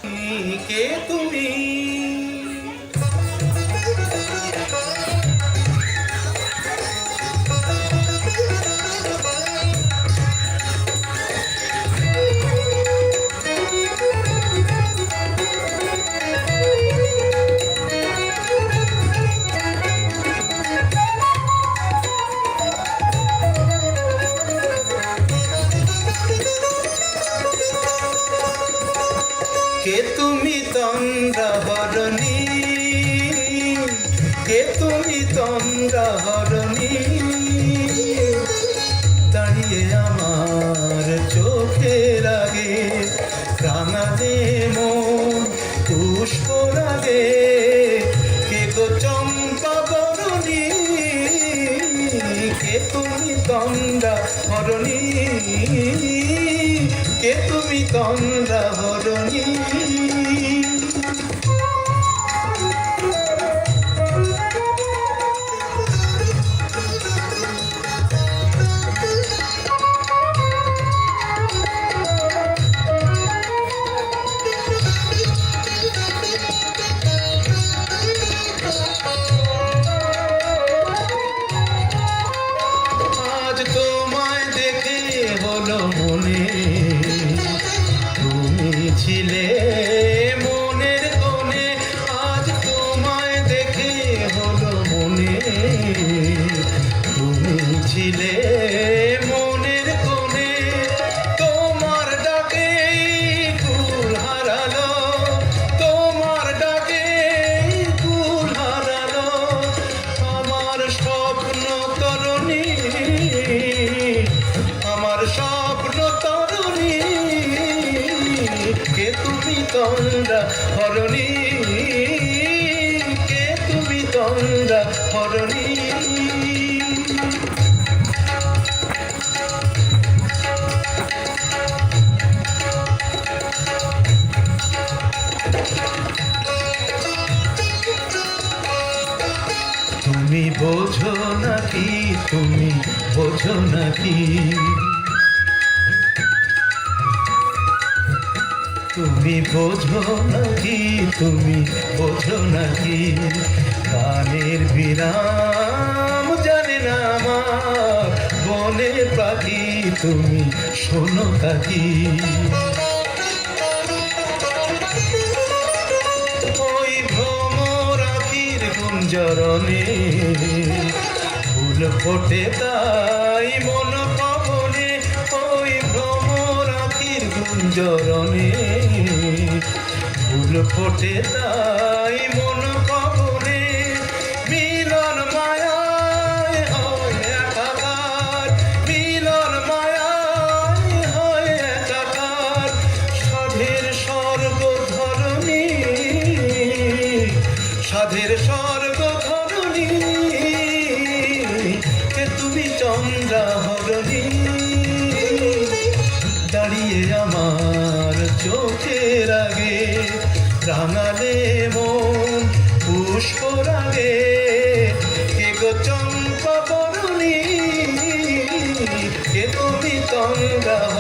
কে তুমি? কে তুমি তন্দ্রাহরণী? কে তুমি তন্দ্রাহরণী? দাঁড়িয়ে আমার চোখের আগে রাঙালে মন পুষ্প লাগে। কে গো চম্পা বরণী? কে তুমি তন্দ্রাহরণী? কে তুমি তন্দ্রাহরণী? আজ তোমায় দেখে হলো মনে তুমি ছিলে মনের কোণে। আজ তোমায় দেখে হলো মনে তুমি ছিলে মনের কোণে। তোমার ডাকে কুল হারালো, তোমার ডাকে কুল হারালো আমার স্বপ্ন তরুণী, আমার স্বপ্ন তরুণী। কে তুমি তন্দ্রাহরণী? কে তুমি তন্দ্রাহরণী? তুমি বোঝো নাকি, তুমি বোঝো নাকি? তুমি বোঝো নাকি, তুমি বোঝো নাকি? গানের বিরাম জানে না আমার বনের পাখি, তুমি শোনো কাকি। ওই ভ্রমর আখির গুঞ্জরণে ফুল ফোটে তাই মন পবনে। ওই ভ্রমর আখির গুঞ্জরণে ফুল ফোটে তাই মন পবনে। মিলন মায়ায় হয় একাকার, মিলন মায়ায় হয় একাকার। সাধের স্বর্গ ধরণী, সাধের স্বর্গ ধরণী। কে তুমি চন্দ্রাহরণী? দাঁড়িয়ে আমার চোখের আগে রাঙালে মন পুষ্প লাগে। কে গো চম্পা বরণী? কে তুমি তন্দ্রাহরণী?